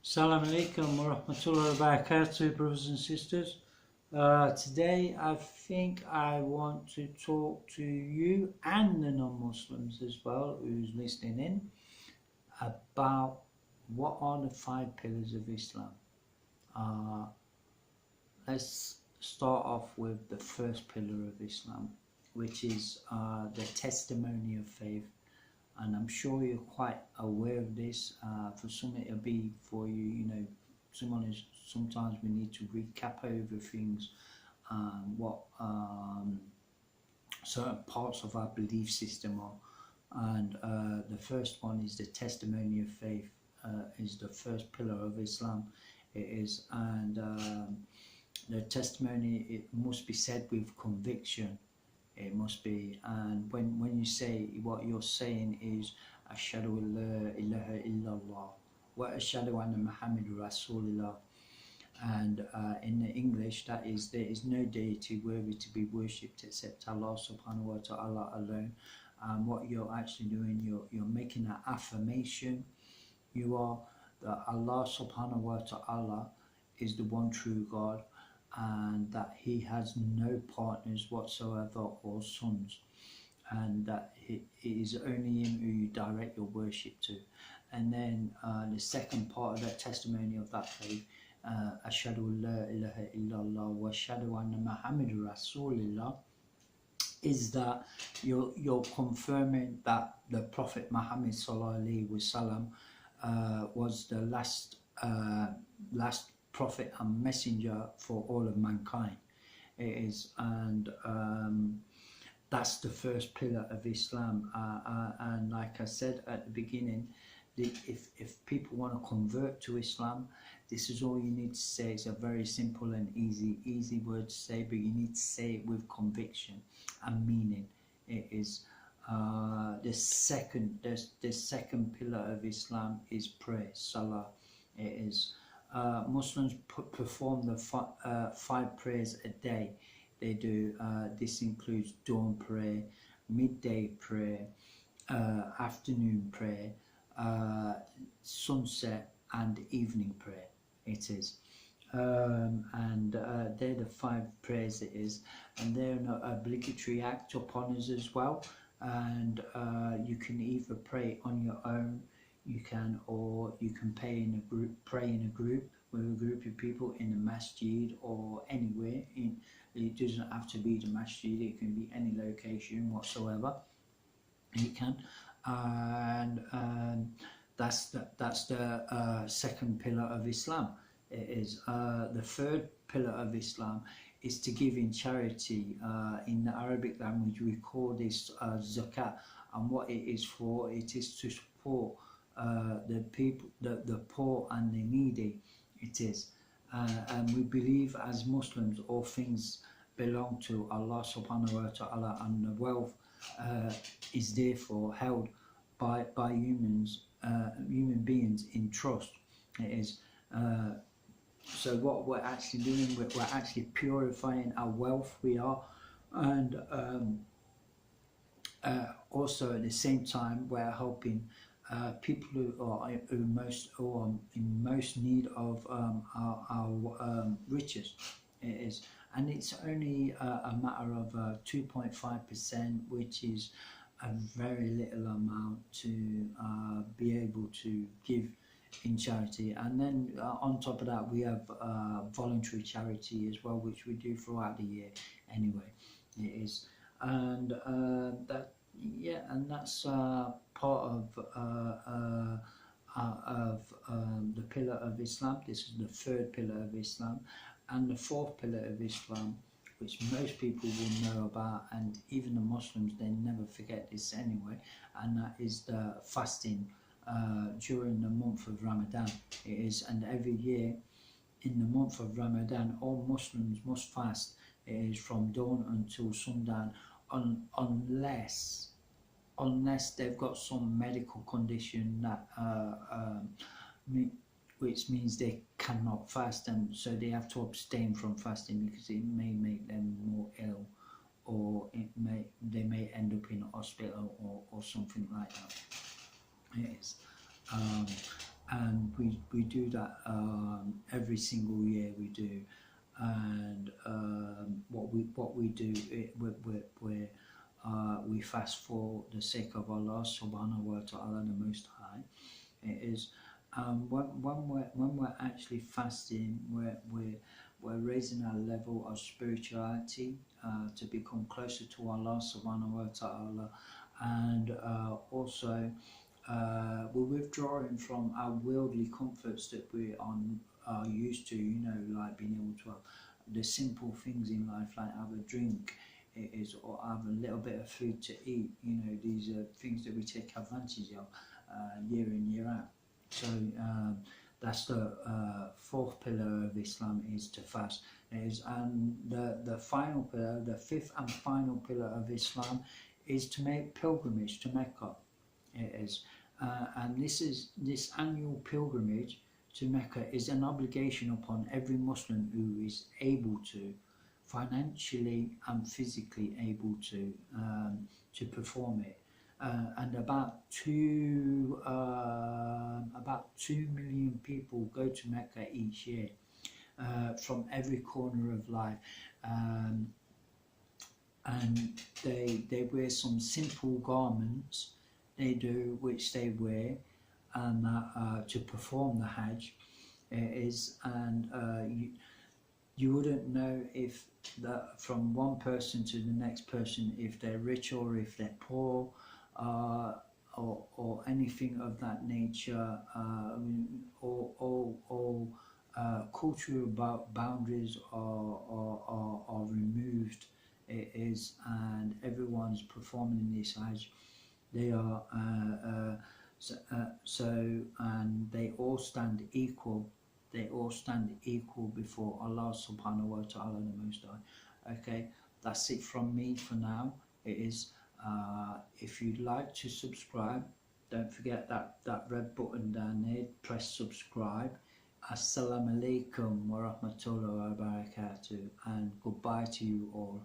Assalamu alaikum wa rahmatullahi wa barakatuh, brothers and sisters. Today I think I want to talk to you and the non-Muslims as well who's listening in about what are the 5 pillars of Islam. Let's start off with the first pillar of Islam, which is the testimony of faith. And I'm sure you're quite aware of this. For some it'll be for you, sometimes we need to recap over things, what certain parts of our belief system are. And the first one is the testimony of faith, is the first pillar of Islam. It is, and the testimony, it must be said with conviction. It must be, and when you say, what you're saying is Ashhadu la ilaha illallah wa ashhadu anna Muhammadur Rasulullah, and in the English that is, there is no deity worthy to be worshipped except Allah subhanahu wa ta'ala alone. And what you're actually doing, you're making an affirmation. You are that Allah subhanahu wa ta'ala is the one true God, and that he has no partners whatsoever or sons, and that it is only him who you direct your worship to. And then the second part of that testimony of that faith, Ashhadu la ilaha illallah wa ashhadu anna Muhammadur Rasulullah, is that you're confirming that the Prophet Muhammad sallallahu alaihi wasallam was the last prophet and messenger for all of mankind. It is, and that's the first pillar of Islam. And like I said at the beginning, if people want to convert to Islam, this is all you need to say. It's a very simple and easy word to say, but you need to say it with conviction and meaning. It is the second pillar of Islam is prayer, salah. It is. Muslims perform the 5 prayers a day. They do. This includes dawn prayer, midday prayer, afternoon prayer, sunset, and evening prayer. It is. And they're the 5 prayers it is, and they're an obligatory act upon us as well. And you can either pray on your own, or you can pray in a group with a group of people in a masjid or anywhere. It doesn't have to be the masjid, it can be any location whatsoever. You can, and that's the second pillar of Islam. It is. The third pillar of Islam is to give in charity. In the Arabic language we call this zakat, and what it is for, it is to support the people, the poor and the needy. It is, and we believe as Muslims all things belong to Allah subhanahu wa ta'ala, and the wealth is therefore held by human beings in trust. It is. So what we're actually doing, we're actually purifying our wealth. We are, and also at the same time we're helping people who are in most need of our riches. It is, and it's only a matter of 2.5%, which is a very little amount to be able to give in charity. And then on top of that we have voluntary charity as well, which we do throughout the year anyway. It is, and that's part of the pillar of Islam. This is the third pillar of Islam. And the fourth pillar of Islam, which most people will know about, and even the Muslims, they never forget this anyway, and that is the fasting during the month of Ramadan. It is, and every year in the month of Ramadan all Muslims must fast. It is from dawn until sundown, unless they've got some medical condition that which means they cannot fast, and so they have to abstain from fasting because it may make them more ill, or they may end up in a hospital or something like that. Yes. and we do that every single year we do. And what we do, we fast for the sake of Allah subhanahu wa ta'ala, the Most High. It is when we're actually fasting, we're raising our level of spirituality to become closer to Allah subhanahu wa ta'ala, and also we're withdrawing from our worldly comforts that we are used to, you know, like being able to have the simple things in life, like have a drink, it is, or have a little bit of food to eat. You know, these are things that we take advantage of year in, year out. So that's the fourth pillar of Islam, is to fast. And the final pillar, the fifth and final pillar of Islam, is to make pilgrimage to Mecca. It is, and this annual pilgrimage to Mecca is an obligation upon every Muslim who is able to, financially and physically able to perform it. And about 2 million people go to Mecca each year from every corner of life, and they wear some simple garments which they wear, and to perform the Hajj. You wouldn't know if that from one person to the next person, if they're rich or if they're poor, or anything of that nature. All cultural boundaries are removed. It is, and everyone's performing this Hajj. They are and they all stand equal. They all stand equal before Allah subhanahu wa ta'ala, the Most High. Okay, that's it from me for now. It is, if you'd like to subscribe, don't forget that red button down there, press subscribe. Assalamu alaikum wa rahmatullahi wa barakatuh, and goodbye to you all.